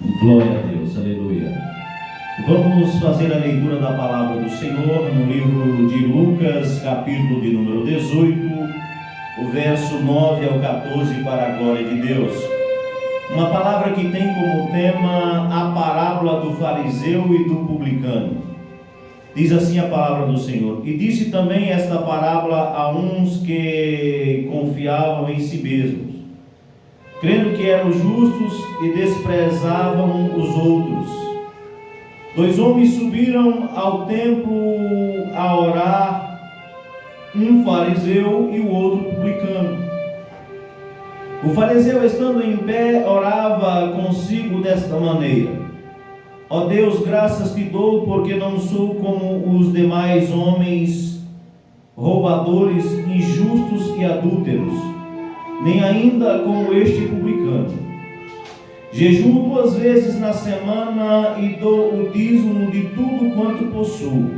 Glória a Deus, aleluia. Vamos fazer a leitura da palavra do Senhor no livro de Lucas, capítulo de número 18, o verso 9 ao 14, para a glória de Deus. Uma palavra que tem como tema a parábola do fariseu e do publicano. Diz assim a palavra do Senhor: E disse também esta parábola a uns que confiavam em si mesmos, crendo que eram justos e desprezavam os outros. Dois homens subiram ao templo a orar, um fariseu e o outro publicano. O fariseu, estando em pé, orava consigo desta maneira: Ó Deus, graças te dou, porque não sou como os demais homens, roubadores, injustos e adúlteros, nem ainda como este publicano. Jejuo 2 vezes na semana e dou o dízimo de tudo quanto possuo.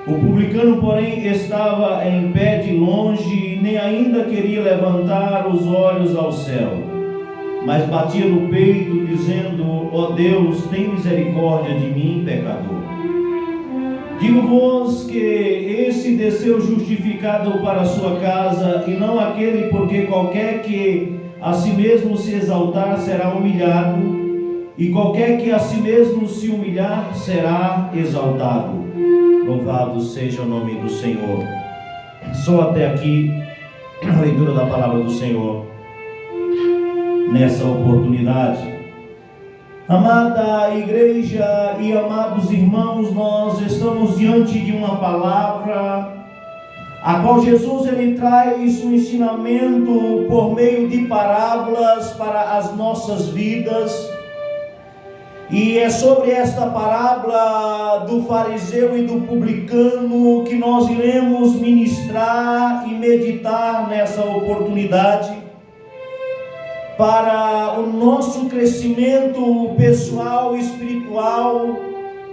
O publicano, porém, estava em pé de longe e nem ainda queria levantar os olhos ao céu, mas batia no peito, dizendo: Ó Deus, tem misericórdia de mim, pecador. Digo-vos que esse desceu justificado para a sua casa, e não aquele, porque qualquer que a si mesmo se exaltar será humilhado, e qualquer que a si mesmo se humilhar será exaltado. Louvado seja o nome do Senhor. Só até aqui a leitura da palavra do Senhor nessa oportunidade. Amada igreja e amados irmãos, nós estamos diante de uma palavra a qual Jesus ele traz um ensinamento por meio de parábolas para as nossas vidas. E é sobre esta parábola do fariseu e do publicano que nós iremos ministrar e meditar nessa oportunidade, para o nosso crescimento pessoal e espiritual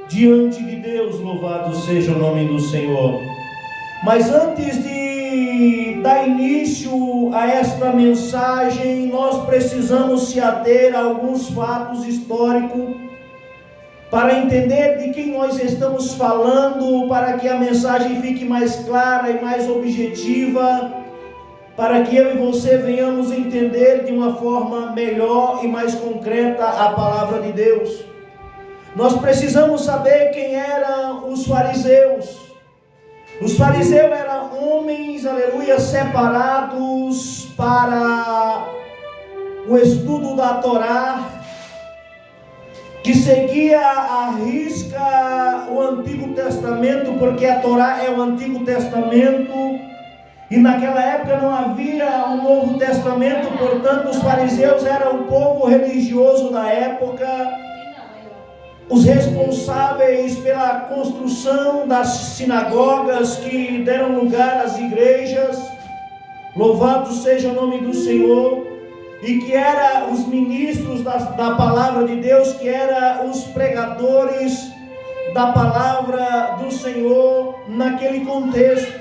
diante de Deus. Louvado seja o nome do Senhor. Mas antes de dar início a esta mensagem, nós precisamos se ater a alguns fatos históricos para entender de quem nós estamos falando, para que a mensagem fique mais clara e mais objetiva, para que eu e você venhamos entender de uma forma melhor e mais concreta a palavra de Deus. Nós precisamos saber quem eram os fariseus. Os fariseus eram homens, aleluia, separados para o estudo da Torá, que seguia à risca o Antigo Testamento, porque a Torá é o Antigo Testamento, e naquela época não havia um Novo Testamento. Portanto, os fariseus eram o povo religioso da época, os responsáveis pela construção das sinagogas que deram lugar às igrejas. Louvado seja o nome do Senhor. E que eram os ministros da palavra de Deus, que eram os pregadores da palavra do Senhor naquele contexto.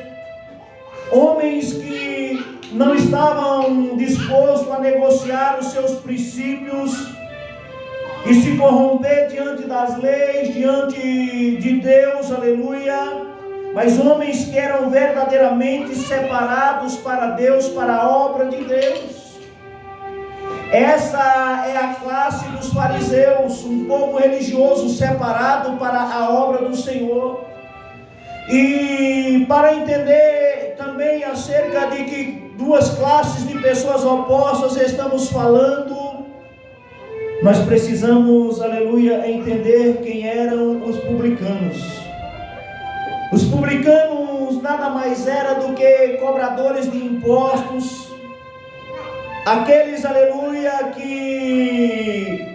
Homens que não estavam dispostos a negociar os seus princípios e se corromper diante das leis, diante de Deus, aleluia, mas homens que eram verdadeiramente separados para Deus, para a obra de Deus. Essa é a classe dos fariseus, um povo religioso separado para a obra do Senhor. E para entender também acerca de que duas classes de pessoas opostas estamos falando, nós precisamos, aleluia, entender quem eram os publicanos. Os publicanos nada mais eram do que cobradores de impostos, aqueles, aleluia, que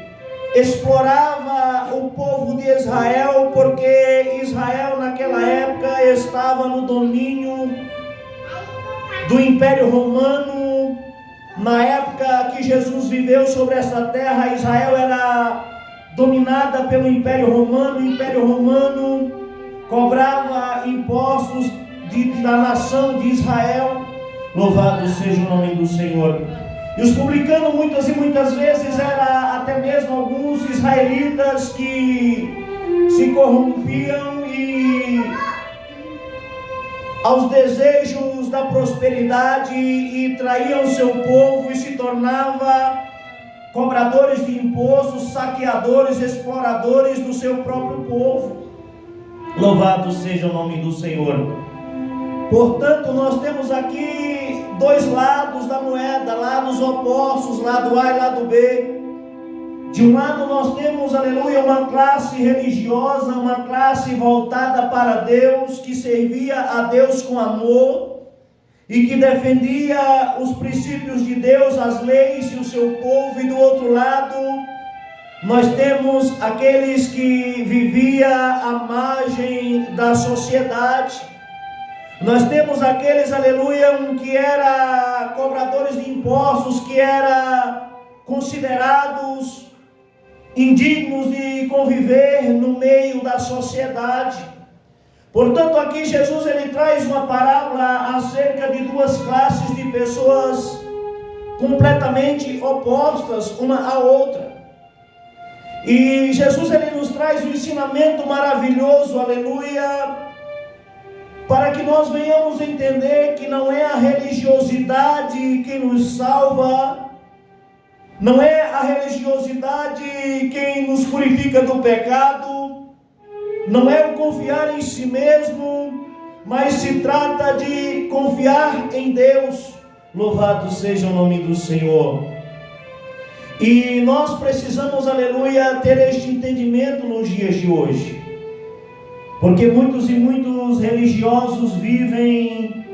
explorava o povo de Israel, porque Israel naquela época estava no domínio do Império Romano. Na época que Jesus viveu sobre essa terra, Israel era dominada pelo Império Romano. O Império Romano cobrava impostos da nação de Israel. Louvado seja o nome do Senhor. E os publicanos muitas e muitas vezes eram até mesmo alguns israelitas que se corrompiam e aos desejos da prosperidade e traíam seu povo e se tornava cobradores de impostos, saqueadores, exploradores do seu próprio povo. Louvado seja o nome do Senhor. Portanto, nós temos aqui dois lados da moeda, lados opostos, lado A e lado B. De um lado nós temos, aleluia, uma classe religiosa, uma classe voltada para Deus, que servia a Deus com amor e que defendia os princípios de Deus, as leis e o seu povo. E do outro lado nós temos aqueles que viviam à margem da sociedade. Nós temos aqueles, aleluia, que eram cobradores de impostos, que eram considerados indignos de conviver no meio da sociedade. Portanto, aqui Jesus ele traz uma parábola acerca de duas classes de pessoas completamente opostas uma à outra. E Jesus ele nos traz um ensinamento maravilhoso, aleluia, para que nós venhamos entender que não é a religiosidade que nos salva, não é a religiosidade quem nos purifica do pecado, não é o confiar em si mesmo, mas se trata de confiar em Deus. Louvado seja o nome do Senhor. E nós precisamos, aleluia, ter este entendimento nos dias de hoje, porque muitos e muitos religiosos vivem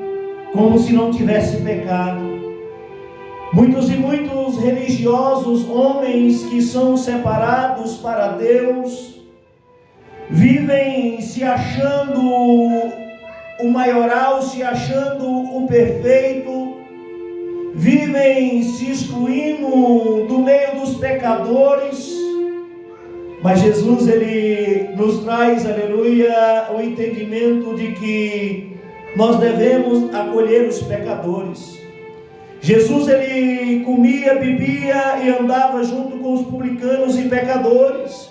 como se não tivesse pecado. Muitos e muitos religiosos, homens que são separados para Deus, vivem se achando o maioral, se achando o perfeito, vivem se excluindo do meio dos pecadores. Mas Jesus ele nos traz, aleluia, o entendimento de que nós devemos acolher os pecadores. Jesus ele comia, bebia e andava junto com os publicanos e pecadores.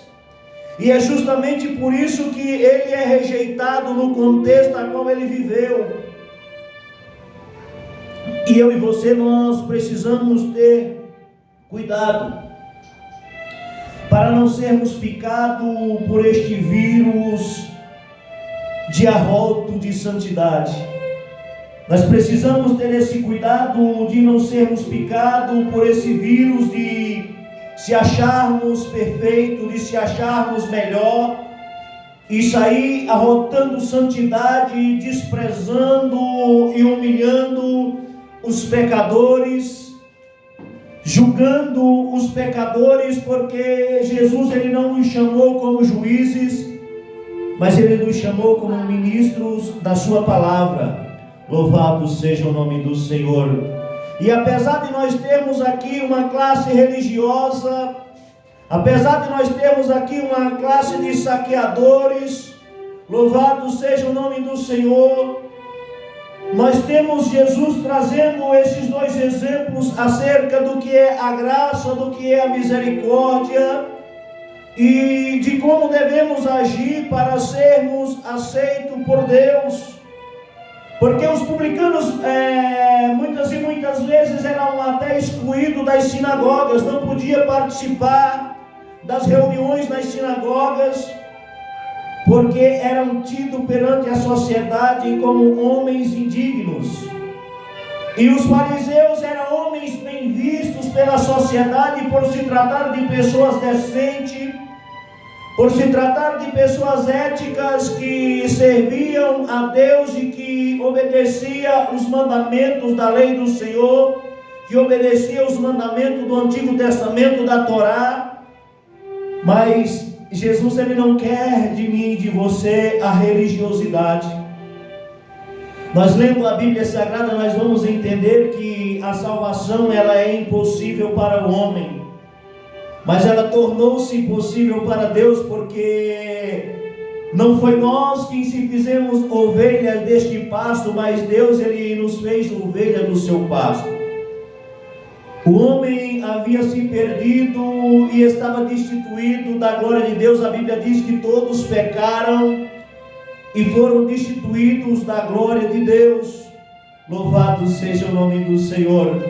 E é justamente por isso que ele é rejeitado no contexto a qual ele viveu. E eu e você, nós precisamos ter cuidado para não sermos picados por este vírus de arroto de santidade. Nós precisamos ter esse cuidado de não sermos picados por esse vírus de se acharmos perfeitos, de se acharmos melhor e sair arrotando santidade, desprezando e humilhando os pecadores, julgando os pecadores, porque Jesus ele não nos chamou como juízes, mas ele nos chamou como ministros da sua palavra. Louvado seja o nome do Senhor. E apesar de nós termos aqui uma classe religiosa, apesar de nós termos aqui uma classe de saqueadores, louvado seja o nome do Senhor, nós temos Jesus trazendo esses dois exemplos acerca do que é a graça, do que é a misericórdia e de como devemos agir para sermos aceitos por Deus. Porque os publicanos muitas e muitas vezes eram até excluídos das sinagogas, não podiam participar das reuniões nas sinagogas, porque eram tidos perante a sociedade como homens indignos. E os fariseus eram homens bem vistos pela sociedade por se tratar de pessoas decentes, por se tratar de pessoas éticas que serviam a Deus e que obedeciam os mandamentos da lei do Senhor, que obedeciam os mandamentos do Antigo Testamento, da Torá. Mas Jesus ele não quer de mim e de você a religiosidade. Nós lendo a Bíblia Sagrada, nós vamos entender que a salvação ela é impossível para o homem, mas ela tornou-se impossível para Deus, porque não foi nós que se fizemos ovelhas deste pasto, mas Deus ele nos fez ovelha do seu pasto. O homem homem havia se perdido e estava destituído da glória de Deus. A Bíblia diz que todos pecaram e foram destituídos da glória de Deus. Louvado seja o nome do Senhor.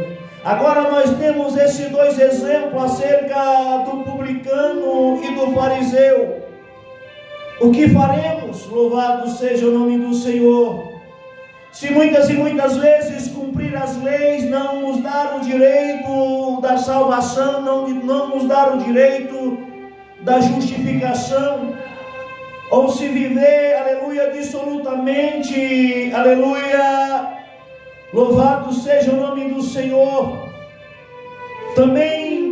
Agora nós temos esses dois exemplos acerca do publicano e do fariseu. O que faremos? Louvado seja o nome do Senhor. Se muitas e muitas vezes cumprir as leis não nos dá o direito da salvação, não nos dá o direito da justificação, ou se viver, aleluia, dissolutamente, aleluia, louvado seja o nome do Senhor, também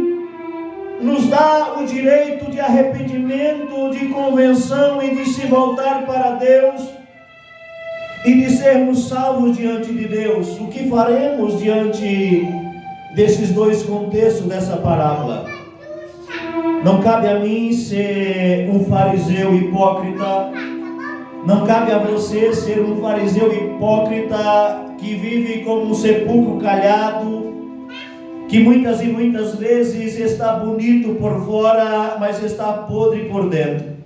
nos dá o direito de arrependimento, de conversão e de se voltar para Deus e de sermos salvos diante de Deus. O que faremos diante desses dois contextos dessa parábola? Não cabe a mim ser um fariseu hipócrita, não cabe a você ser um fariseu hipócrita que vive como um sepulcro calhado, que muitas e muitas vezes está bonito por fora, mas está podre por dentro.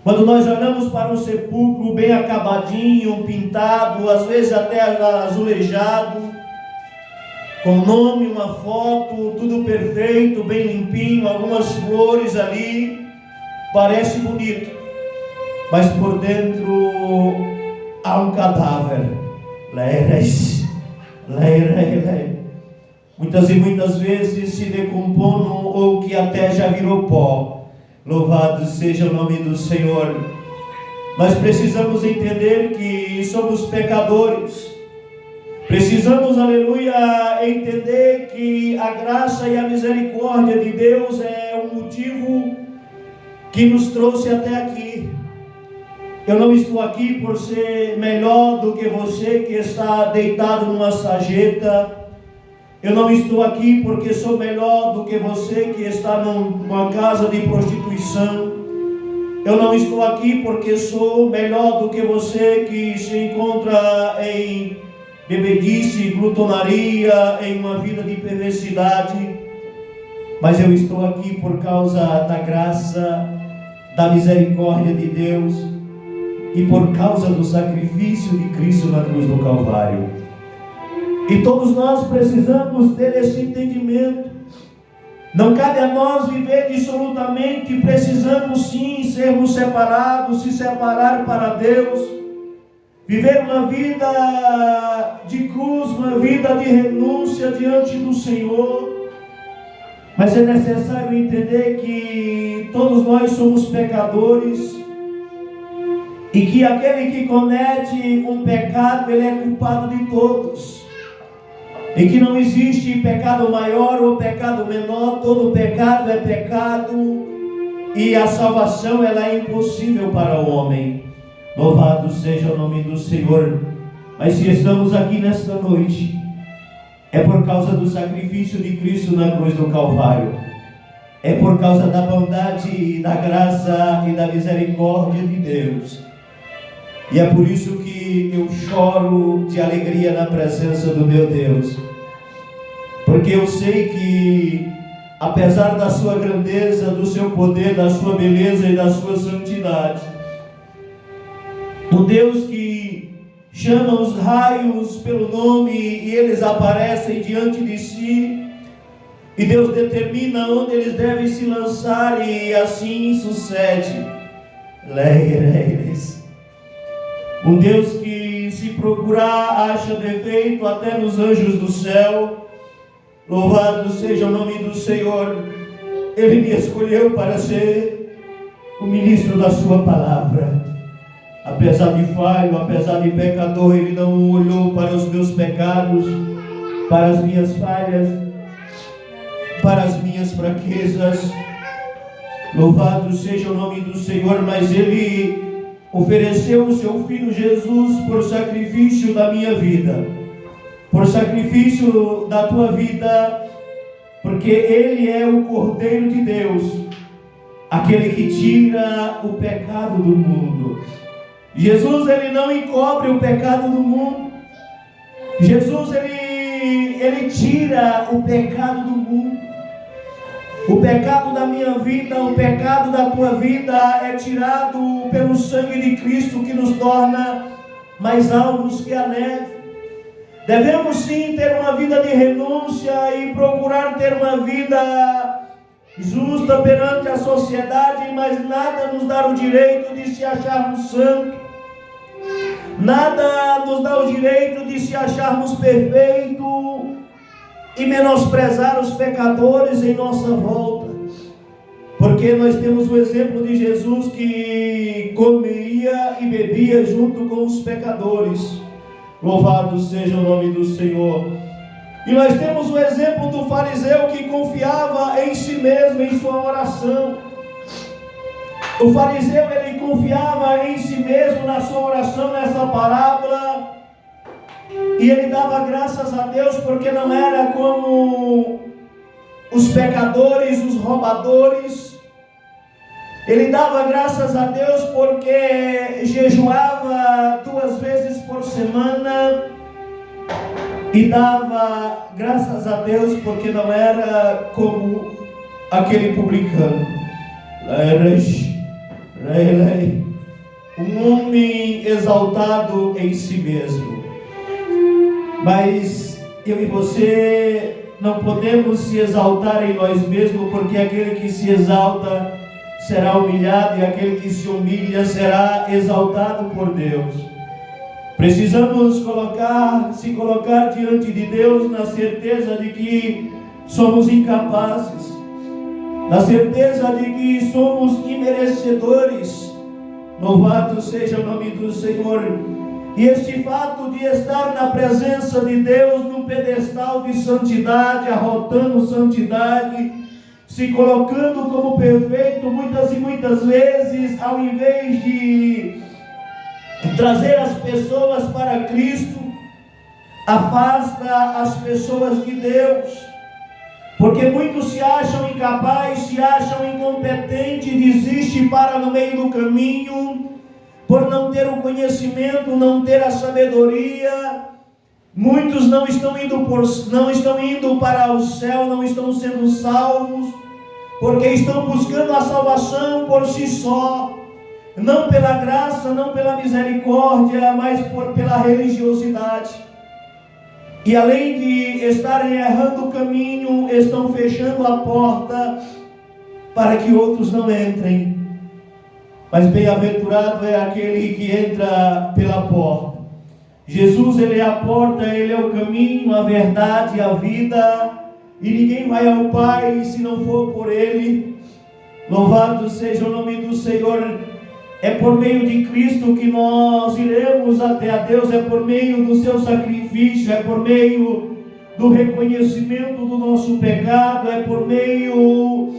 Quando nós olhamos para um sepulcro bem acabadinho, pintado, às vezes até azulejado, com nome, uma foto, tudo perfeito, bem limpinho, algumas flores ali, parece bonito, mas por dentro há um cadáver. Muitas e muitas vezes se decompondo ou que até já virou pó. Louvado seja o nome do Senhor. Nós precisamos entender que somos pecadores. Precisamos, aleluia, entender que a graça e a misericórdia de Deus é o motivo que nos trouxe até aqui. Eu não estou aqui por ser melhor do que você que está deitado numa sarjeta. Eu não estou aqui porque sou melhor do que você que está numa casa de prostituição. Eu não estou aqui porque sou melhor do que você que se encontra em bebedice, glutonaria, em uma vida de perversidade. Mas eu estou aqui por causa da graça, da misericórdia de Deus e por causa do sacrifício de Cristo na cruz do Calvário. E todos nós precisamos ter esse entendimento. Não cabe a nós viver dissolutamente, precisamos sim sermos separados, se separar para Deus, viver uma vida de cruz, uma vida de renúncia diante do Senhor. Mas é necessário entender que todos nós somos pecadores e que aquele que comete um pecado, ele é culpado de todos. E que não existe pecado maior ou pecado menor, todo pecado é pecado e a salvação ela é impossível para o homem. Louvado seja o nome do Senhor. Mas se estamos aqui nesta noite, é por causa do sacrifício de Cristo na cruz do Calvário. É por causa da bondade, da graça e da misericórdia de Deus. E é por isso que eu choro de alegria na presença do meu Deus. Porque eu sei que, apesar da sua grandeza, do seu poder, da sua beleza e da sua santidade, o Deus que chama os raios pelo nome e eles aparecem diante de si, e Deus determina onde eles devem se lançar e assim sucede. Um Deus que, se procurar, acha defeito até nos anjos do céu. Louvado seja o nome do Senhor. Ele me escolheu para ser o ministro da sua palavra. Apesar de falho, apesar de pecador, Ele não olhou para os meus pecados, para as minhas falhas, para as minhas fraquezas. Louvado seja o nome do Senhor, mas Ele ofereceu o seu Filho Jesus por sacrifício da minha vida, por sacrifício da tua vida, porque Ele é o Cordeiro de Deus, aquele que tira o pecado do mundo. Jesus, Ele não encobre o pecado do mundo. Jesus, Ele tira o pecado do mundo. O pecado da minha vida, o pecado da tua vida é tirado pelo sangue de Cristo, que nos torna mais alvos que a neve. Devemos sim ter uma vida de renúncia e procurar ter uma vida justa perante a sociedade, mas nada nos dá o direito de se acharmos santos, nada nos dá o direito de se acharmos perfeitos e menosprezar os pecadores em nossa volta, porque nós temos o exemplo de Jesus, que comia e bebia junto com os pecadores. Louvado seja o nome do Senhor. E nós temos o exemplo do fariseu, que confiava em si mesmo, em sua oração. O fariseu, ele confiava em si mesmo na sua oração, nessa parábola, e ele dava graças a Deus, porque não era como os pecadores, os roubadores. Ele dava graças a Deus porque jejuava 2 vezes por semana, e dava graças a Deus porque não era como aquele publicano, um homem exaltado em si mesmo. Mas eu e você não podemos se exaltar em nós mesmos, porque aquele que se exalta será humilhado, e aquele que se humilha será exaltado por Deus. Precisamos se colocar diante de Deus na certeza de que somos incapazes, na certeza de que somos imerecedores. Louvado seja o nome do Senhor. E este fato de estar na presença de Deus, num pedestal de santidade, arrotando santidade, se colocando como perfeito, muitas e muitas vezes, ao invés de trazer as pessoas para Cristo, afasta as pessoas de Deus, porque muitos se acham incapazes, se acham incompetentes, desistem para no meio do caminho, por não ter o conhecimento, não ter a sabedoria. Muitos não estão indo para o céu, não estão sendo salvos, porque estão buscando a salvação por si só, não pela graça, não pela misericórdia, mas pela religiosidade. E além de estarem errando o caminho, estão fechando a porta para que outros não entrem. Mas bem-aventurado é aquele que entra pela porta. Jesus, ele é a porta, ele é o caminho, a verdade, a vida, e ninguém vai ao Pai se não for por ele. Louvado seja o nome do Senhor. É por meio de Cristo que nós iremos até a Deus, é por meio do seu sacrifício, é por meio do reconhecimento do nosso pecado, é por meio,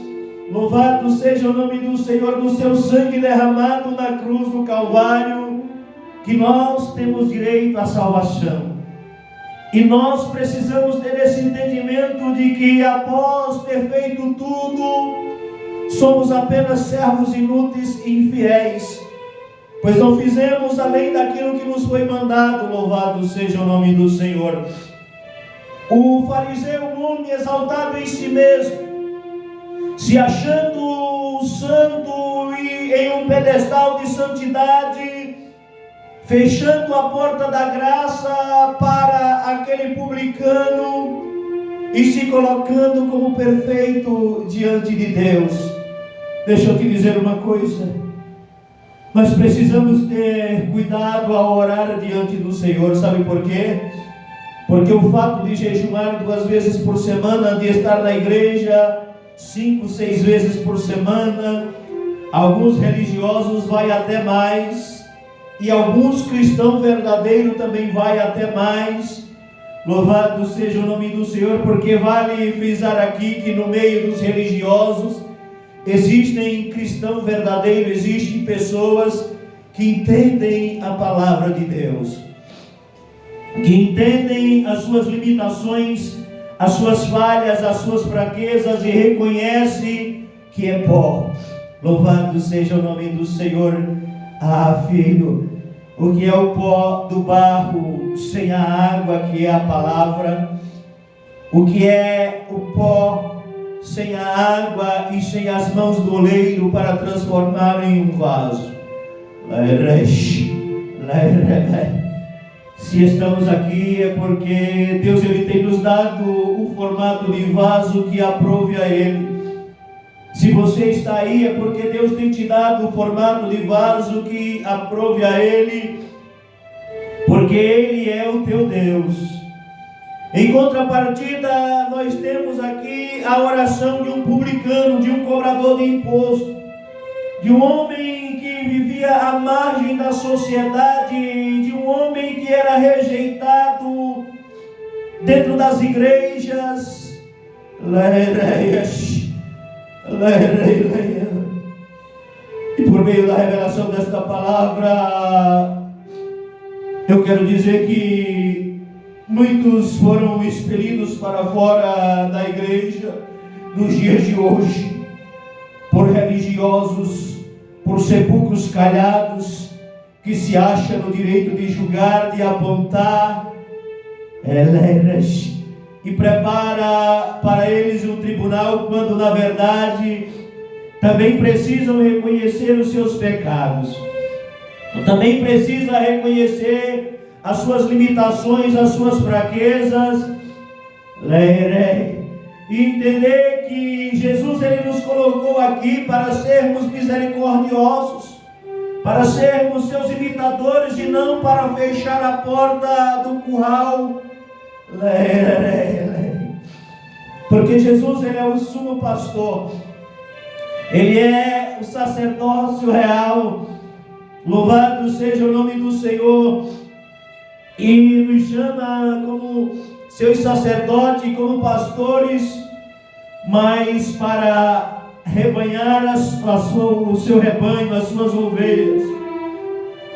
louvado seja o nome do Senhor, do seu sangue derramado na cruz do Calvário, que nós temos direito à salvação. E nós precisamos ter esse entendimento de que, após ter feito tudo, somos apenas servos inúteis e infiéis, pois não fizemos além daquilo que nos foi mandado. Louvado seja o nome do Senhor. O fariseu, um homem exaltado em si mesmo, se achando santo e em um pedestal de santidade, fechando a porta da graça para aquele publicano e se colocando como perfeito diante de Deus. Deixa eu te dizer uma coisa: nós precisamos ter cuidado ao orar diante do Senhor. Sabe por quê? Porque o fato de jejuar 2 vezes por semana, de estar na igreja 5, 6 vezes por semana, alguns religiosos vai até mais, e alguns cristãos verdadeiros também vai até mais. Louvado seja o nome do Senhor, porque vale frisar aqui que no meio dos religiosos existem cristãos verdadeiros, existem pessoas que entendem a palavra de Deus, que entendem as suas limitações, as suas falhas, as suas fraquezas, e reconhecem que é pó. Louvado seja o nome do Senhor. Ah, filho, o que é o pó do barro sem a água, que é a palavra? O que é o pó sem a água e sem as mãos do oleiro para transformar em um vaso. Se estamos aqui é porque Deus ele tem nos dado o formato de vaso que aprove a Ele. Se você está aí é porque Deus tem te dado o formato de vaso que aprove a Ele, porque Ele é o teu Deus. Em contrapartida, nós temos aqui a oração de um publicano, de um cobrador de imposto, de um homem que vivia à margem da sociedade, de um homem que era rejeitado dentro das igrejas. E por meio da revelação desta palavra, eu quero dizer que muitos foram expelidos para fora da igreja nos dias de hoje, por religiosos, por sepulcros calhados, que se acham no direito de julgar, de apontar, e prepara para eles um tribunal, quando na verdade também precisam reconhecer os seus pecados, também precisa reconhecer as suas limitações, as suas fraquezas, e entender que Jesus ele nos colocou aqui para sermos misericordiosos, para sermos seus imitadores e não para fechar a porta do curral. Porque Jesus ele é o sumo pastor, ele é o sacerdócio real. Louvado seja o nome do Senhor, e nos chama como seus sacerdotes, como pastores, mas para rebanhar o seu rebanho, as suas ovelhas,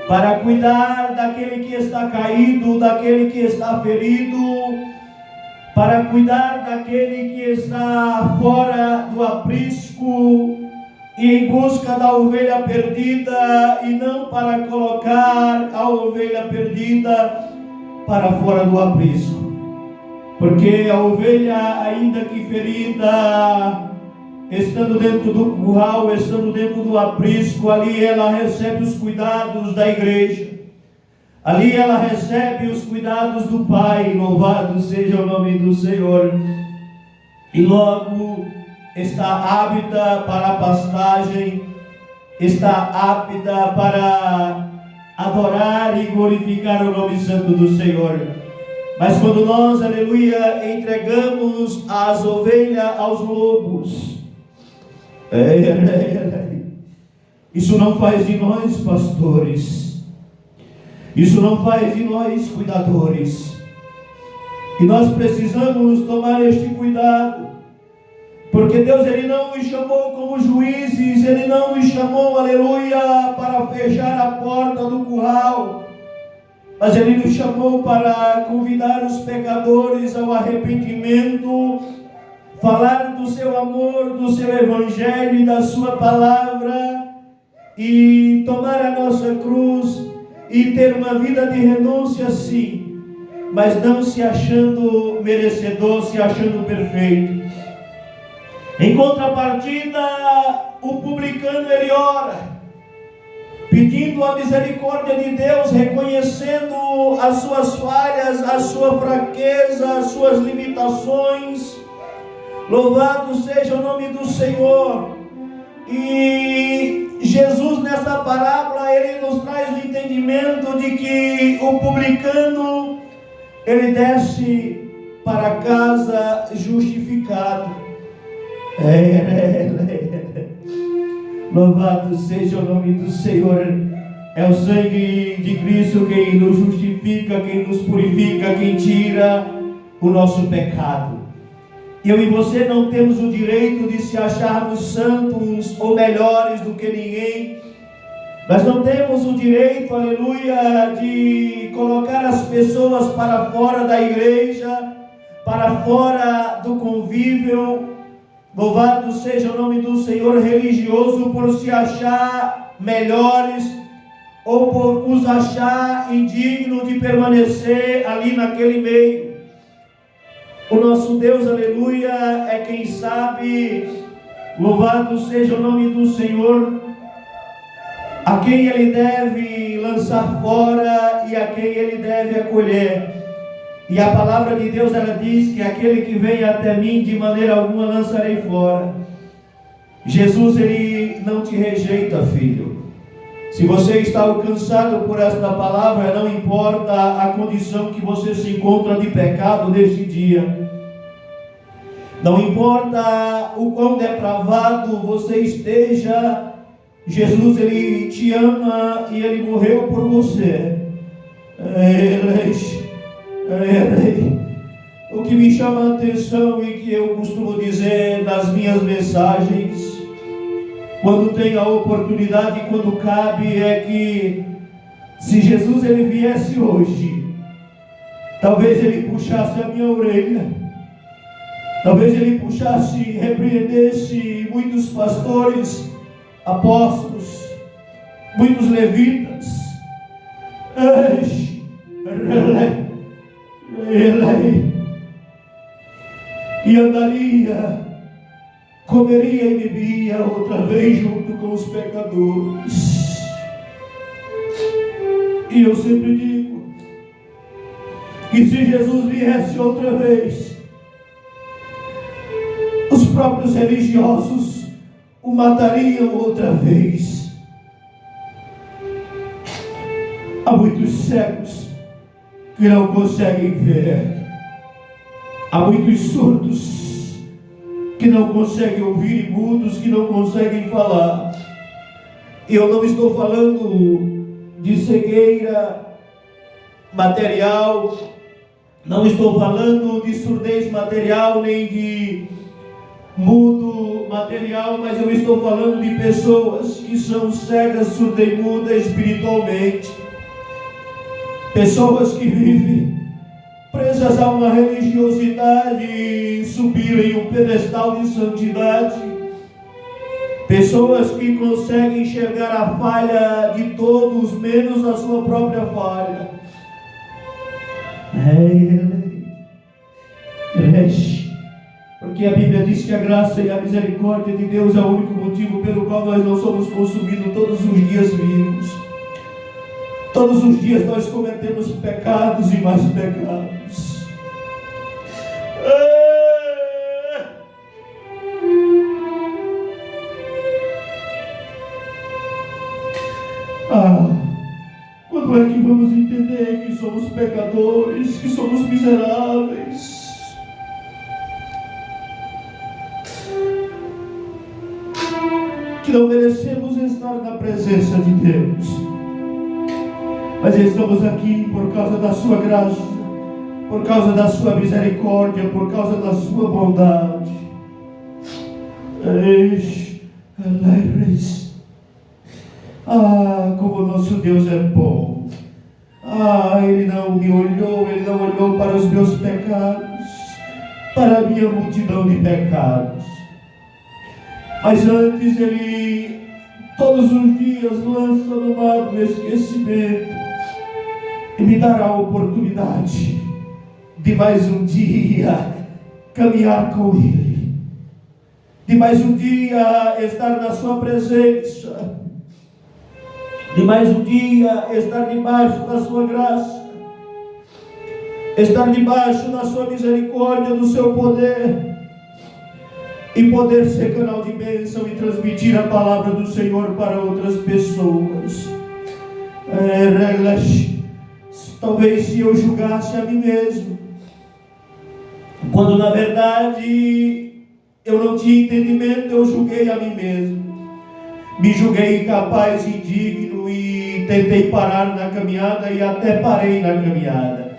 para cuidar daquele que está caído, daquele que está ferido, para cuidar daquele que está fora do aprisco e em busca da ovelha perdida, e não para colocar a ovelha perdida para fora do aprisco, porque a ovelha, ainda que ferida, estando dentro do curral, estando dentro do aprisco, ali ela recebe os cuidados da igreja, ali ela recebe os cuidados do Pai. Louvado seja o nome do Senhor, e logo está apta para a pastagem, está apta para adorar e glorificar o nome santo do Senhor. Mas quando nós, aleluia, entregamos as ovelhas aos lobos, isso não faz de nós pastores, isso não faz de nós cuidadores, e nós precisamos tomar este cuidado, porque Deus ele não nos chamou como juízes, ele não nos chamou, aleluia, para fechar a porta do curral, mas ele nos chamou para convidar os pecadores ao arrependimento, falar do seu amor, do seu evangelho e da sua palavra, e tomar a nossa cruz e ter uma vida de renúncia, sim, mas não se achando merecedor, se achando perfeito. Em contrapartida, o publicano ele ora, pedindo a misericórdia de Deus, reconhecendo as suas falhas, a sua fraqueza, as suas limitações. Louvado seja o nome do Senhor. E Jesus, nessa parábola, ele nos traz o entendimento de que o publicano ele desce para casa justificado. Louvado seja o nome do Senhor. É o sangue de Cristo quem nos justifica, quem nos purifica, quem tira o nosso pecado. Eu e você não temos o direito de se acharmos santos ou melhores do que ninguém. Nós não temos o direito, aleluia, de colocar as pessoas para fora da igreja, para fora do convívio. Louvado seja o nome do Senhor, religioso, por se achar melhores ou por os achar indignos de permanecer ali naquele meio. O nosso Deus, aleluia, é quem sabe, louvado seja o nome do Senhor, a quem Ele deve lançar fora e a quem Ele deve acolher. E a palavra de Deus, ela diz que aquele que vem até mim, de maneira alguma lançarei fora. Jesus, Ele não te rejeita, filho. Se você está alcançado por esta palavra, não importa a condição que você se encontra de pecado neste dia. Não importa o quão depravado você esteja, Jesus, Ele te ama e Ele morreu por você. O que me chama a atenção e que eu costumo dizer nas minhas mensagens, quando tem a oportunidade, quando cabe, é que se Jesus Ele viesse hoje, talvez Ele puxasse a minha orelha, talvez Ele puxasse e repreendesse muitos pastores, apóstolos, muitos levitas, e andaria, comeria e bebia outra vez junto com os pecadores. E eu sempre digo que se Jesus viesse outra vez, os próprios religiosos o matariam outra vez. Há muitos cegos que não conseguem ver, há muitos surdos que não conseguem ouvir e mudos que não conseguem falar. Eu não estou falando de cegueira material, não estou falando de surdez material, nem de mudo material, mas eu estou falando de pessoas que são cegas, surdas e mudas espiritualmente. Pessoas que vivem presas a uma religiosidade, subirem um pedestal de santidade. Pessoas que conseguem enxergar a falha de todos, menos a sua própria falha. Porque a Bíblia diz que a graça e a misericórdia de Deus é o único motivo pelo qual nós não somos consumidos todos os dias vivos. Todos os dias nós cometemos pecados e mais pecados. Quando é que vamos entender que somos pecadores, que somos miseráveis? Que não merecemos estar na presença de Deus, mas estamos aqui por causa da sua graça, por causa da sua misericórdia, por causa da sua bondade. Como o nosso Deus é bom. Ele não me olhou, Ele não olhou para os meus pecados, para a minha multidão de pecados, mas antes Ele todos os dias lança no mar do esquecimento e me dará a oportunidade de mais um dia caminhar com Ele, de mais um dia estar na sua presença, de mais um dia estar debaixo da sua graça, estar debaixo da sua misericórdia, do seu poder, e poder ser canal de bênção e transmitir a palavra do Senhor para outras pessoas. Talvez se eu julgasse a mim mesmo, quando na verdade eu não tinha entendimento, eu julguei a mim mesmo, me julguei incapaz, indigno, e tentei parar na caminhada e até parei na caminhada.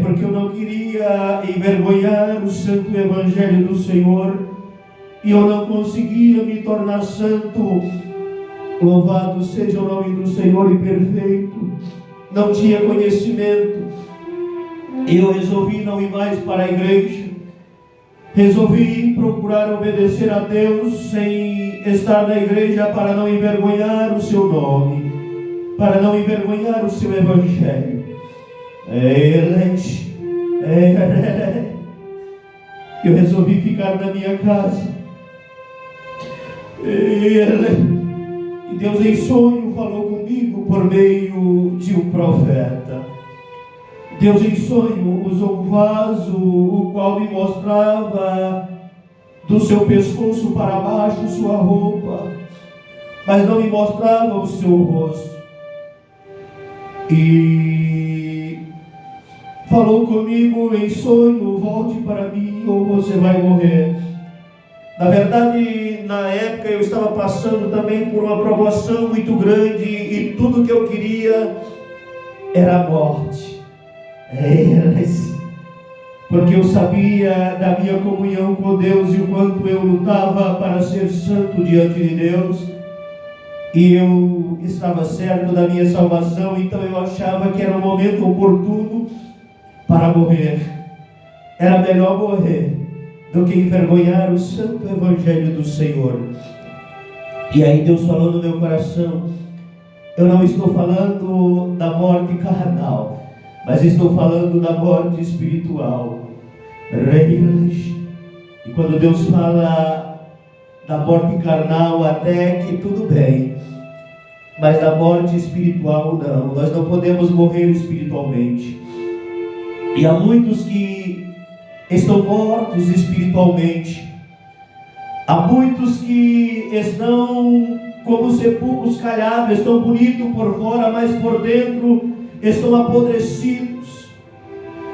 Porque eu não queria envergonhar o santo evangelho do Senhor, e eu não conseguia me tornar santo. Louvado seja o nome do Senhor e perfeito. Não tinha conhecimento. Eu resolvi não ir mais para a igreja, resolvi procurar obedecer a Deus sem estar na igreja, para não envergonhar o seu nome, para não envergonhar o seu evangelho. Eu resolvi ficar na minha casa. E Deus em sonho falou comigo por meio de um profeta. Deus em sonho usou um vaso, o qual me mostrava do seu pescoço para baixo sua roupa, mas não me mostrava o seu rosto. E falou comigo em sonho: volte para mim ou você vai morrer. Na verdade, na época eu estava passando também por uma provação muito grande e tudo que eu queria era a morte. Porque eu sabia da minha comunhão com Deus e o quanto eu lutava para ser santo diante de Deus. E eu estava certo da minha salvação, então eu achava que era um momento oportuno para morrer. Era melhor morrer do que envergonhar o santo evangelho do Senhor. E aí Deus falou no meu coração: eu não estou falando da morte carnal, mas estou falando da morte espiritual. E quando Deus fala da morte carnal, até que tudo bem, mas da morte espiritual não. Nós não podemos morrer espiritualmente. E há muitos que estão mortos espiritualmente. Há muitos que estão como sepulcros calhados, estão bonitos por fora, mas por dentro estão apodrecidos.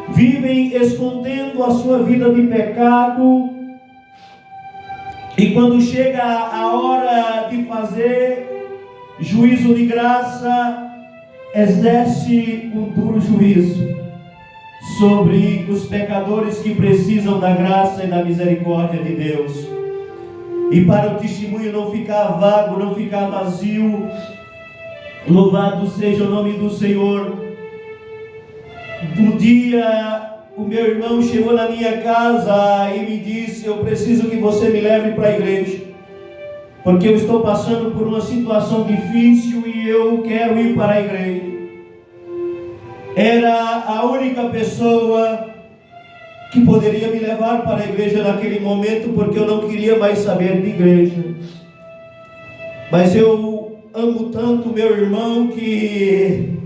Vivem escondendo a sua vida de pecado. E quando chega a hora de fazer juízo de graça, exerce um duro juízo sobre os pecadores que precisam da graça e da misericórdia de Deus. E para o testemunho não ficar vago, não ficar vazio, louvado seja o nome do Senhor. Um dia o meu irmão chegou na minha casa e me disse: eu preciso que você me leve para a igreja, porque eu estou passando por uma situação difícil e eu quero ir para a igreja. Era a única pessoa que poderia me levar para a igreja naquele momento, porque eu não queria mais saber de igreja. Mas eu amo tanto meu irmão que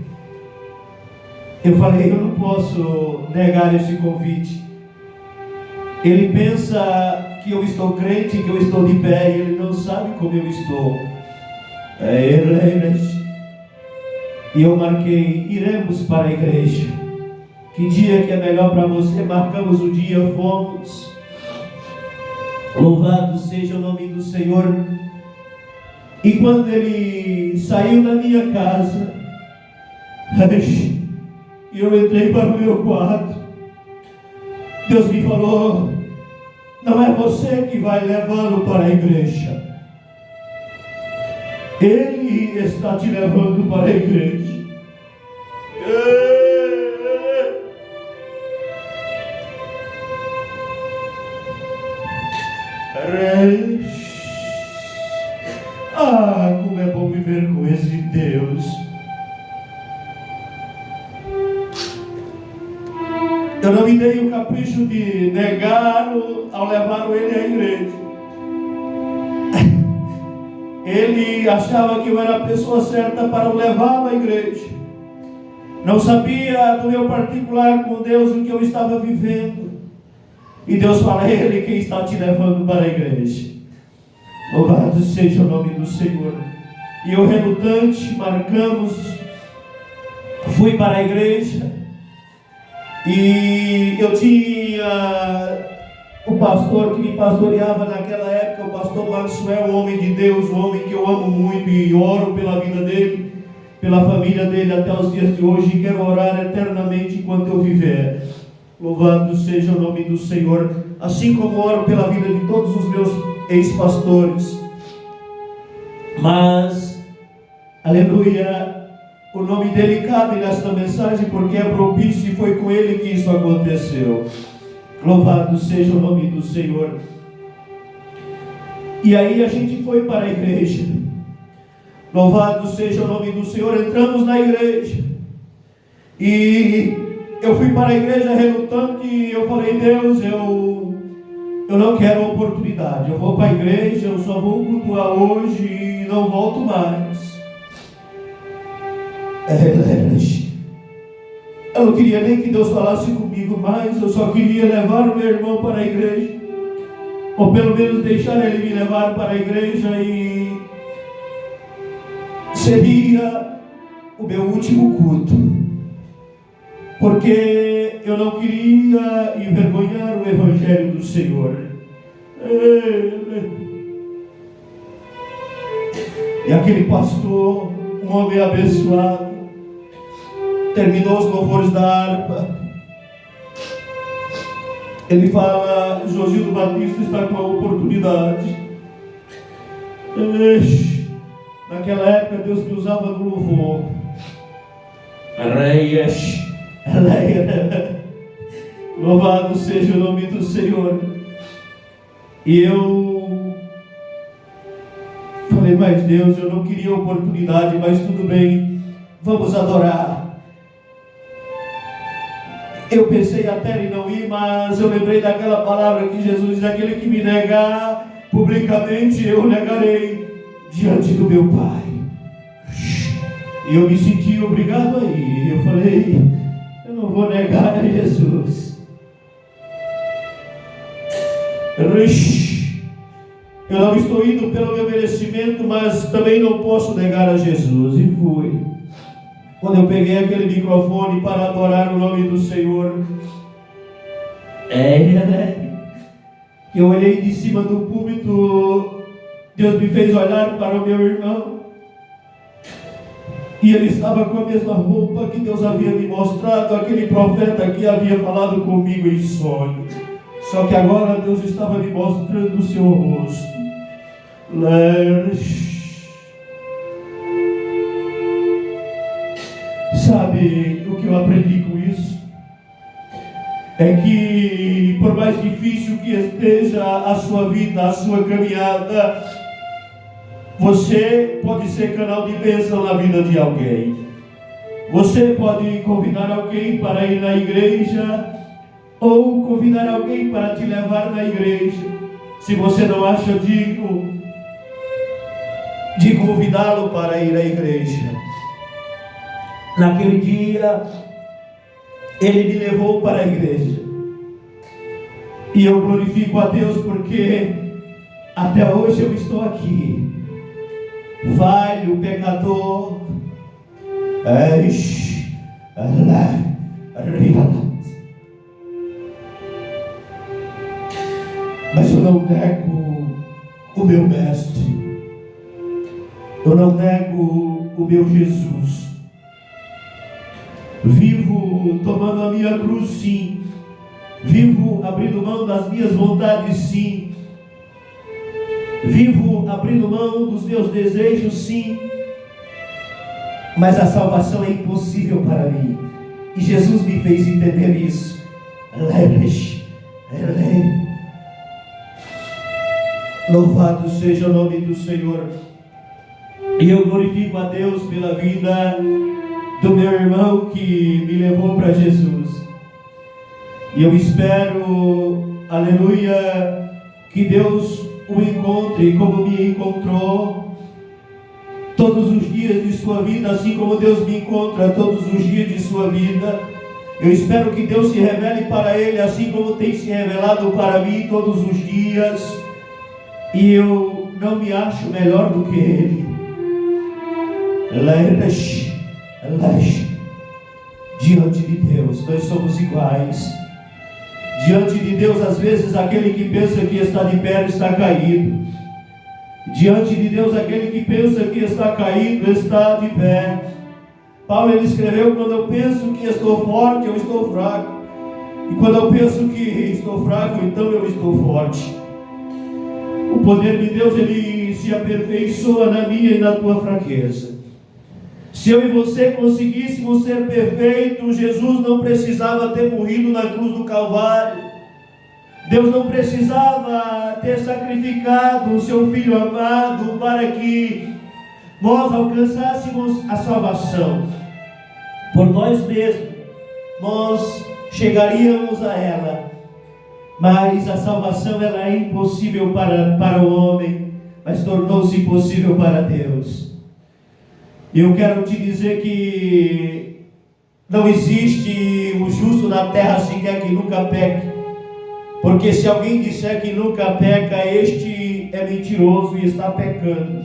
eu falei: eu não posso negar esse convite. Ele pensa que eu estou crente, que eu estou de pé, e ele não sabe como eu estou. E eu marquei: iremos para a igreja. Que dia que é melhor para você? Marcamos o dia, fomos. Louvado seja o nome do Senhor. E quando ele saiu da minha casa, e eu entrei para o meu quarto, Deus me falou: não é você que vai levá-lo para a igreja, Ele está te levando para a igreja. Ah, como é bom viver com esse Deus. Eu não me dei o capricho de negá-lo ao levar ele à igreja. Ele achava que eu era a pessoa certa para o levá-lo à igreja. Não sabia do meu particular com Deus o que eu estava vivendo. E Deus fala: é Ele quem está te levando para a igreja. Louvado seja o nome do Senhor. E eu, relutante, marcamos, fui para a igreja. E eu tinha o pastor que me pastoreava naquela época, o pastor Maxwell, o homem de Deus, o homem que eu amo muito e oro pela vida dele, pela família dele até os dias de hoje, e quero orar eternamente enquanto eu viver. Louvado seja o nome do Senhor, assim como oro pela vida de todos os meus ex-pastores. Mas, aleluia, o nome dele cabe nesta mensagem porque é propício e foi com ele que isso aconteceu. Louvado seja o nome do Senhor. E aí a gente foi para a igreja. Louvado seja o nome do Senhor. Entramos na igreja. E Eu fui para a igreja relutante e eu falei: Deus, eu não quero oportunidade. Eu vou para a igreja, eu só vou cultuar hoje e não volto mais. Eu não queria nem que Deus falasse comigo mais. Eu só queria levar o meu irmão para a igreja, ou pelo menos deixar ele me levar para a igreja, e seria o meu último culto, porque eu não queria envergonhar o Evangelho do Senhor. E aquele pastor, um homem abençoado, terminou os louvores da harpa. Ele fala: Josílio Batista está com a oportunidade. Naquela época Deus me usava no louvor. Louvado seja o nome do Senhor. E eu falei: mas Deus, eu não queria oportunidade, mas tudo bem, vamos adorar. Eu pensei até em não ir, mas eu lembrei daquela palavra que Jesus diz: aquele que me negar publicamente, eu negarei diante do meu Pai. E eu me senti obrigado a ir. Eu falei: eu não vou negar a Jesus. Eu não estou indo pelo meu merecimento, mas também não posso negar a Jesus. E fui. Quando eu peguei aquele microfone para adorar o nome do Senhor, eu olhei de cima do púlpito, Deus me fez olhar para o meu irmão, e ele estava com a mesma roupa que Deus havia me mostrado, aquele profeta que havia falado comigo em sonho. Só que agora Deus estava me mostrando o seu rosto. Sabe o que eu aprendi com isso? É que por mais difícil que esteja a sua vida, a sua caminhada, você pode ser canal de bênção na vida de alguém. Você pode convidar alguém para ir na igreja, ou convidar alguém para te levar na igreja, se você não acha digno de convidá-lo para ir à igreja. Naquele dia, ele me levou para a igreja. E eu glorifico a Deus porque até hoje eu estou aqui. Falho, pecador. Mas eu não nego o meu mestre. Eu não nego o meu Jesus. Vivo tomando a minha cruz, sim. Vivo abrindo mão das minhas vontades, sim. Vivo abrindo mão dos meus desejos, sim. Mas a salvação é impossível para mim. E Jesus me fez entender isso. Louvado seja o nome do Senhor. E eu glorifico a Deus pela vida do meu irmão que me levou para Jesus. E eu espero, aleluia, que Deus o encontre como me encontrou todos os dias de sua vida, assim como Deus me encontra todos os dias de sua vida. Eu espero que Deus se revele para ele, assim como tem se revelado para mim todos os dias. E eu não me acho melhor do que ele. Diante de Deus, nós somos iguais. Diante de Deus, às vezes, aquele que pensa que está de pé está caído. Diante de Deus, aquele que pensa que está caído está de pé. Paulo, ele escreveu: quando eu penso que estou forte, eu estou fraco. E quando eu penso que estou fraco, então eu estou forte. O poder de Deus, ele se aperfeiçoa na minha e na tua fraqueza. Se eu e você conseguíssemos ser perfeitos, Jesus não precisava ter morrido na cruz do Calvário. Deus não precisava ter sacrificado o seu Filho amado para que nós alcançássemos a salvação por nós mesmos. nós chegaríamos a ela. Mas a salvação, ela é impossível para o homem, mas tornou-se possível para Deus. E eu quero te dizer que não existe o justo na terra sequer que nunca peque. Porque se alguém disser que nunca peca, este é mentiroso e está pecando.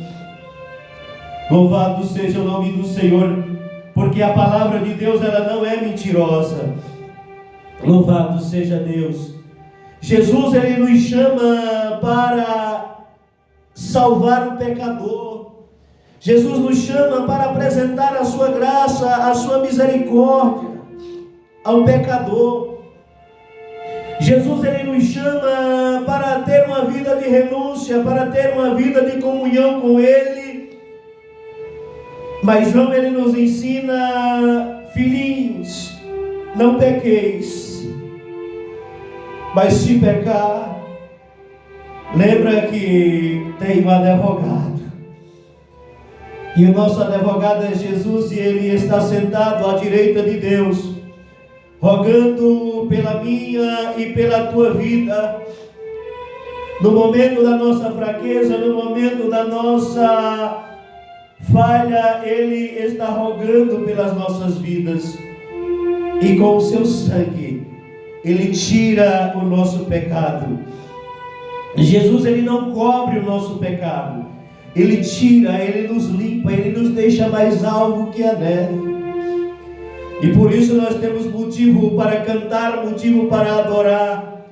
Louvado seja o nome do Senhor, porque a palavra de Deus, ela não é mentirosa. Louvado seja Deus. Jesus, ele nos chama para salvar o pecador. Jesus nos chama para apresentar a sua graça, a sua misericórdia ao pecador. Jesus, ele nos chama para ter uma vida de renúncia, para ter uma vida de comunhão com Ele. Mas João, ele nos ensina: filhinhos, não pequeis. Mas se pecar, lembra que tem um advogado. E o nosso advogado é Jesus, e Ele está sentado à direita de Deus, rogando pela minha e pela tua vida. No momento da nossa fraqueza, no momento da nossa falha, Ele está rogando pelas nossas vidas. E com o seu sangue, Ele tira o nosso pecado. Jesus, Ele não cobre o nosso pecado. Ele tira, Ele nos limpa, Ele nos deixa mais alvo que a neve. E por isso nós temos motivo para cantar, motivo para adorar.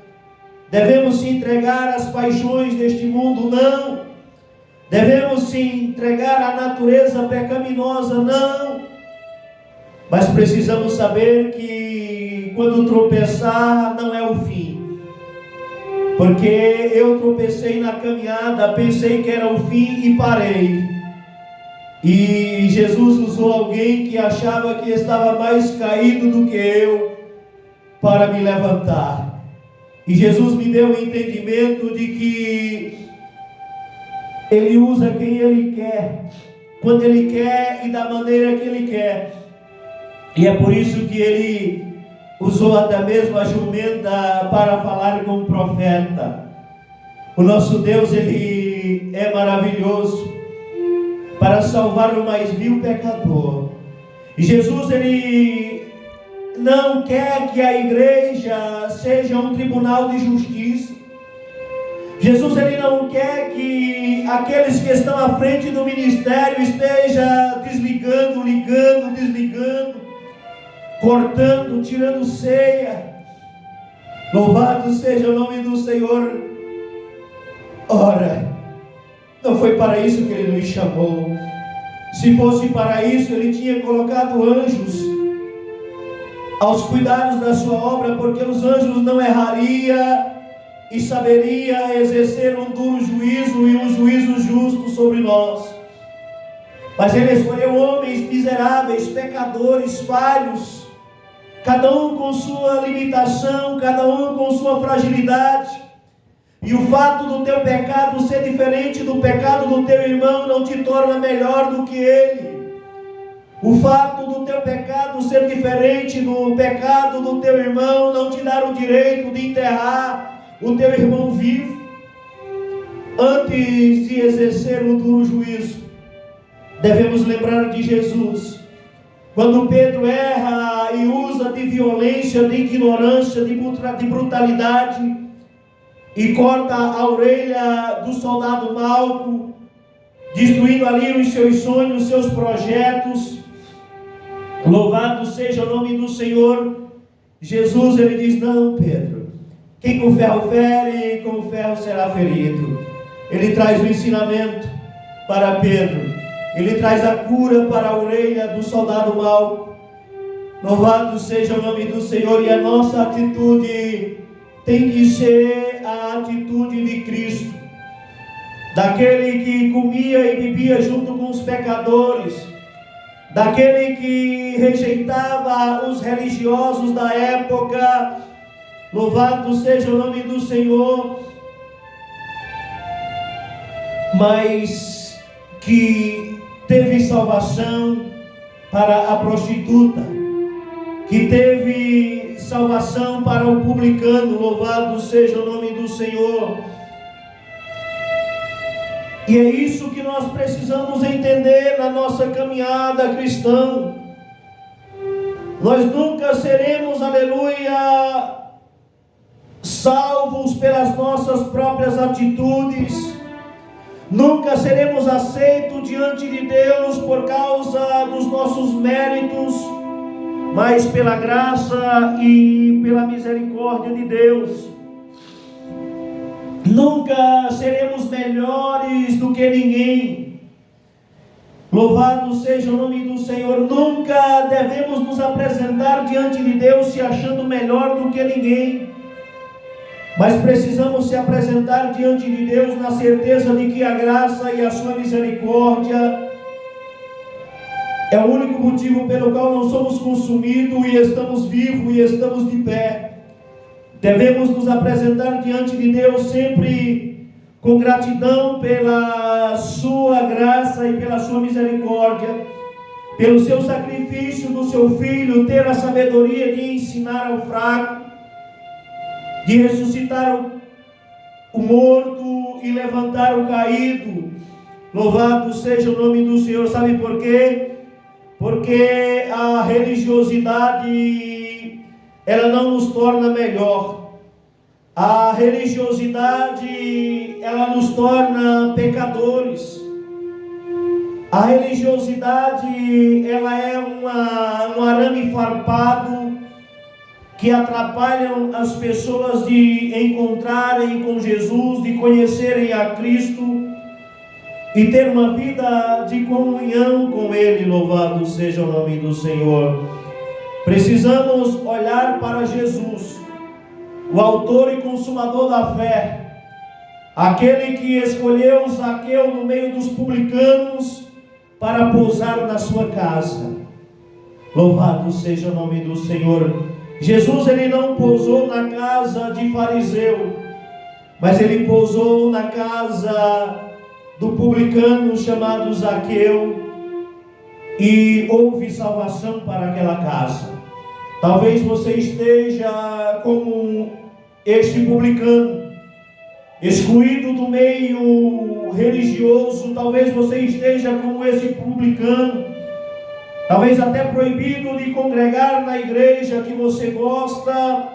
Devemos se entregar às paixões deste mundo? Não. Devemos se entregar à natureza pecaminosa? Não. Mas precisamos saber que quando tropeçar não é o fim. Porque eu tropecei na caminhada, pensei que era o fim e parei. E Jesus usou alguém que achava que estava mais caído do que eu para me levantar. E Jesus me deu o entendimento de que Ele usa quem Ele quer, quando Ele quer e da maneira que Ele quer. E é por isso que Ele usou até mesmo a jumenta para falar com o profeta. O nosso Deus, Ele é maravilhoso para salvar o mais vil pecador. E Jesus, Ele não quer que a igreja seja um tribunal de justiça. Jesus, Ele não quer que aqueles que estão à frente do ministério estejam desligando, ligando, desligando, cortando, tirando ceia. Louvado seja o nome do Senhor. Ora, não foi para isso que Ele nos chamou. Se fosse para isso, Ele tinha colocado anjos aos cuidados da sua obra, porque os anjos não errariam e saberia exercer um duro juízo e um juízo justo sobre nós. Mas Ele escolheu homens miseráveis, pecadores, falhos, cada um com sua limitação, cada um com sua fragilidade. E o fato do teu pecado ser diferente do pecado do teu irmão não te torna melhor do que ele. O fato do teu pecado ser diferente do pecado do teu irmão não te dá o direito de enterrar o teu irmão vivo. Antes de exercer o duro juízo, devemos lembrar de Jesus. Quando Pedro erra e usa de violência, de ignorância, de brutalidade, e corta a orelha do soldado Malco, destruindo ali os seus sonhos, os seus projetos. Louvado seja o nome do Senhor. Jesus, Ele diz: não, Pedro, quem com ferro fere, com ferro será ferido. Ele traz o ensinamento para Pedro. Ele traz a cura para a orelha do soldado Malco. Louvado seja o nome do Senhor. E a nossa atitude tem que ser a atitude de Cristo, daquele que comia e bebia junto com os pecadores, daquele que rejeitava os religiosos da época. Louvado seja o nome do Senhor. Mas que teve salvação para a prostituta, que teve salvação para o publicano, louvado seja o nome do Senhor. E é isso que nós precisamos entender na nossa caminhada cristã. Nós nunca seremos, aleluia, salvos pelas nossas próprias atitudes. Nunca seremos aceitos diante de Deus por causa dos nossos méritos, mas pela graça e pela misericórdia de Deus. Nunca seremos melhores do que ninguém. Louvado seja o nome do Senhor. Nunca devemos nos apresentar diante de Deus se achando melhor do que ninguém, mas precisamos se apresentar diante de Deus na certeza de que a graça e a sua misericórdia é o único motivo pelo qual não somos consumidos e estamos vivos e estamos de pé. Devemos nos apresentar diante de Deus sempre com gratidão pela sua graça e pela sua misericórdia, pelo seu sacrifício do seu Filho, ter a sabedoria de ensinar ao fraco, de ressuscitar o morto e levantar o caído. Louvado seja o nome do Senhor. Sabe por quê? Porque a religiosidade, ela não nos torna melhor. A religiosidade, ela nos torna pecadores. A religiosidade, ela é um arame farpado que atrapalham as pessoas de encontrarem com Jesus, de conhecerem a Cristo e ter uma vida de comunhão com Ele. Louvado seja o nome do Senhor. Precisamos olhar para Jesus, o autor e consumador da fé, aquele que escolheu Zaqueu no meio dos publicanos para pousar na sua casa. Louvado seja o nome do Senhor. Jesus, ele não pousou na casa de fariseu, mas ele pousou na casa do publicano chamado Zaqueu, e houve salvação para aquela casa. Talvez você esteja como este publicano, excluído do meio religioso. Talvez você esteja como esse publicano, talvez até proibido de congregar na igreja que você gosta,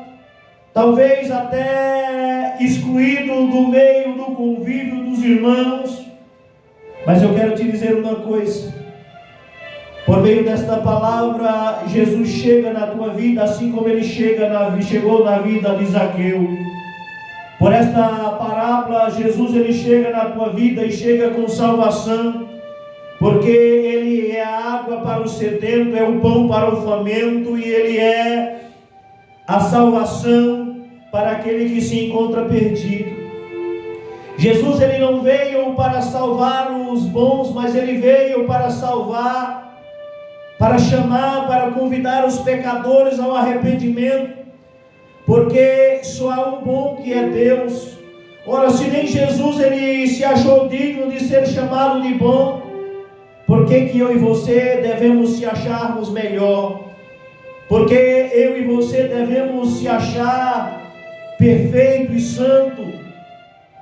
talvez até excluído do meio do convívio dos irmãos. Mas eu quero te dizer uma coisa: por meio desta palavra, Jesus chega na tua vida, assim como ele chegou na vida de Zaqueu. Por esta parábola, Jesus, ele chega na tua vida e chega com salvação, porque ele é a água para o sedento, é o pão para o faminto, e ele é a salvação para aquele que se encontra perdido. Jesus, ele não veio para salvar os bons, mas ele veio para salvar, para chamar, para convidar os pecadores ao arrependimento, porque só há um bom, que é Deus. Ora, se nem Jesus ele se achou digno de ser chamado de bom, por que eu e você devemos se acharmos melhor? Porque eu e você devemos se achar perfeito e santo?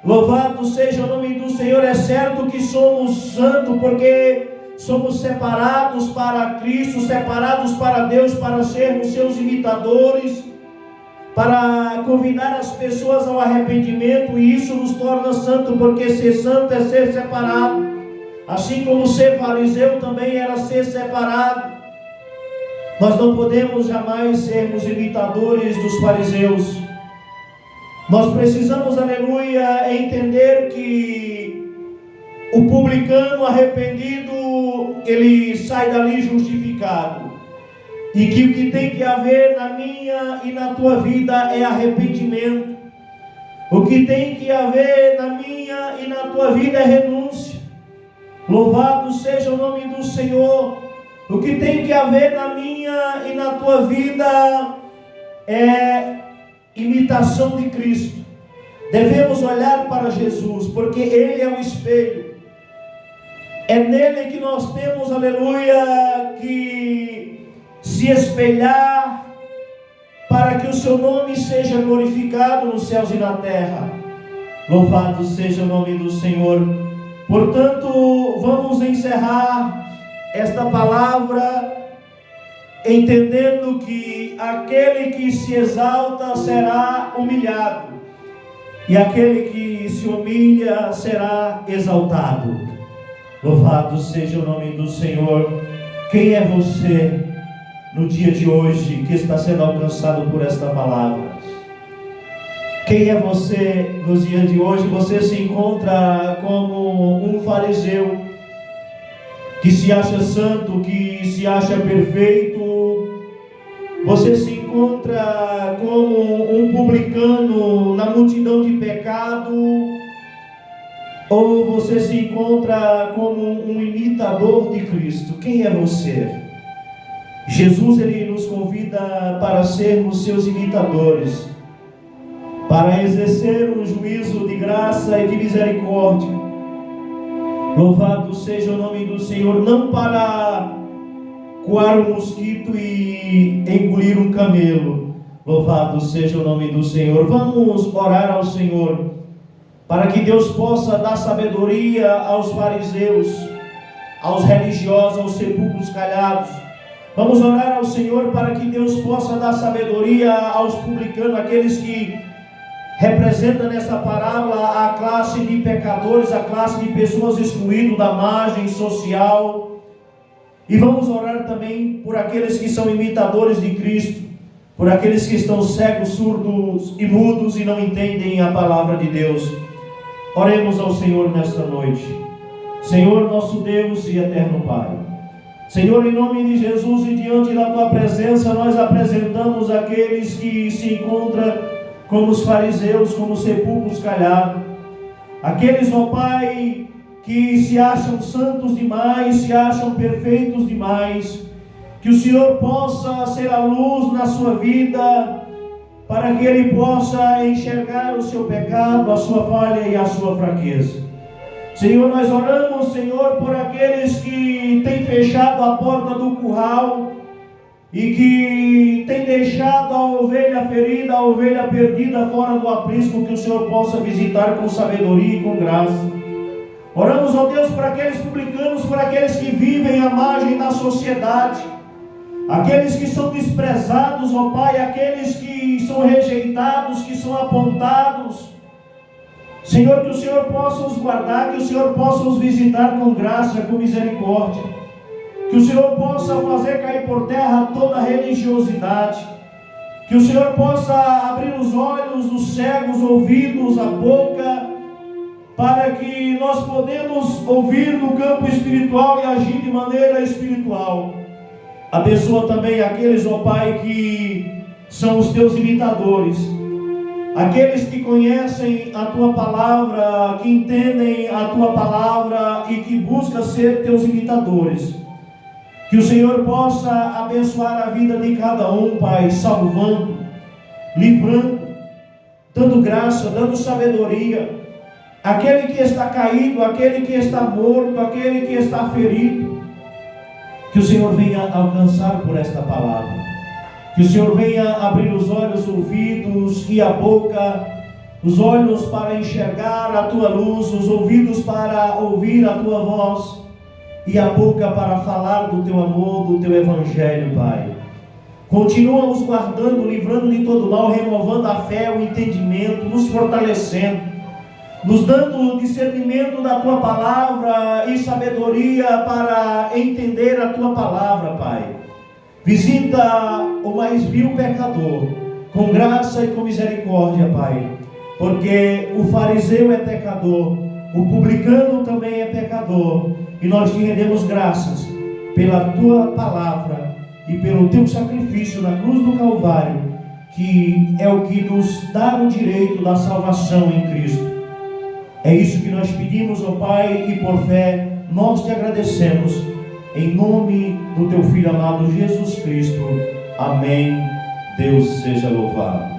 Louvado seja o nome do Senhor. É certo que somos santos, porque somos separados para Cristo, separados para Deus, para sermos seus imitadores, para convidar as pessoas ao arrependimento, e isso nos torna santo, porque ser santo é ser separado. Assim como ser fariseu também era ser separado. Nós não podemos jamais sermos imitadores dos fariseus. Nós precisamos, aleluia, entender que o publicano arrependido, ele sai dali justificado. E que o que tem que haver na minha e na tua vida é arrependimento. O que tem que haver na minha e na tua vida é renúncia. Louvado seja o nome do Senhor. O que tem que haver na minha e na tua vida é imitação de Cristo. Devemos olhar para Jesus, porque Ele é o espelho. É nele que nós temos, aleluia, que se espelhar para que o seu nome seja glorificado nos céus e na terra. Louvado seja o nome do Senhor. Portanto, vamos encerrar esta palavra entendendo que aquele que se exalta será humilhado, e aquele que se humilha será exaltado. Louvado seja o nome do Senhor. Quem é você no dia de hoje que está sendo alcançado por esta palavra? Quem é você nos dias de hoje? Você se encontra como um fariseu que se acha santo, que se acha perfeito? Você se encontra como um publicano na multidão de pecado? Ou você se encontra como um imitador de Cristo? Quem é você? Jesus, ele nos convida para sermos seus imitadores, para exercer um juízo de graça e de misericórdia. Louvado seja o nome do Senhor, não para coar um mosquito e engolir um camelo. Louvado seja o nome do Senhor. Vamos orar ao Senhor, para que Deus possa dar sabedoria aos fariseus, aos religiosos, aos sepulcros calhados. Vamos orar ao Senhor para que Deus possa dar sabedoria aos publicanos, aqueles que representam nessa parábola a classe de pecadores, a classe de pessoas excluídas da margem social. E vamos orar também por aqueles que são imitadores de Cristo, por aqueles que estão cegos, surdos e mudos e não entendem a palavra de Deus. Oremos ao Senhor nesta noite. Senhor, nosso Deus e eterno Pai, Senhor, em nome de Jesus e diante da Tua presença, nós apresentamos aqueles que se encontram como os fariseus, como os sepulcros calhados. Aqueles, ó Pai, que se acham santos demais, se acham perfeitos demais. Que o Senhor possa ser a luz na sua vida, para que ele possa enxergar o seu pecado, a sua falha e a sua fraqueza. Senhor, nós oramos, Senhor, por aqueles que têm fechado a porta do curral e que têm deixado a ovelha ferida, a ovelha perdida fora do aprisco, que o Senhor possa visitar com sabedoria e com graça. Oramos, ó Deus, por aqueles publicanos, por aqueles que vivem à margem da sociedade, aqueles que são desprezados, ó Pai, aqueles que são rejeitados, que são apontados. Senhor, que o Senhor possa os guardar, que o Senhor possa os visitar com graça, com misericórdia. Que o Senhor possa fazer cair por terra toda religiosidade. Que o Senhor possa abrir os olhos dos cegos, ouvidos, a boca, para que nós podemos ouvir no campo espiritual e agir de maneira espiritual. Abençoa também aqueles, ó Pai, que são os Teus imitadores, aqueles que conhecem a Tua palavra, que entendem a Tua palavra e que buscam ser Teus imitadores. Que o Senhor possa abençoar a vida de cada um, Pai, salvando, livrando, dando graça, dando sabedoria. Aquele que está caído, aquele que está morto, aquele que está ferido. Que o Senhor venha alcançar por esta palavra. Que o Senhor venha abrir os olhos, os ouvidos e a boca, os olhos para enxergar a Tua luz, os ouvidos para ouvir a Tua voz e a boca para falar do Teu amor, do Teu Evangelho, Pai. Continua nos guardando, livrando de todo mal, renovando a fé, o entendimento, nos fortalecendo, nos dando discernimento da Tua palavra e sabedoria para entender a Tua palavra, Pai. Visita o mais vil pecador, com graça e com misericórdia, Pai. Porque o fariseu é pecador, o publicano também é pecador. E nós te rendemos graças pela Tua palavra e pelo Teu sacrifício na cruz do Calvário, que é o que nos dá o direito da salvação em Cristo. É isso que nós pedimos, ó Pai, e por fé nós te agradecemos. Em nome do Teu Filho amado Jesus Cristo. Amém. Deus seja louvado.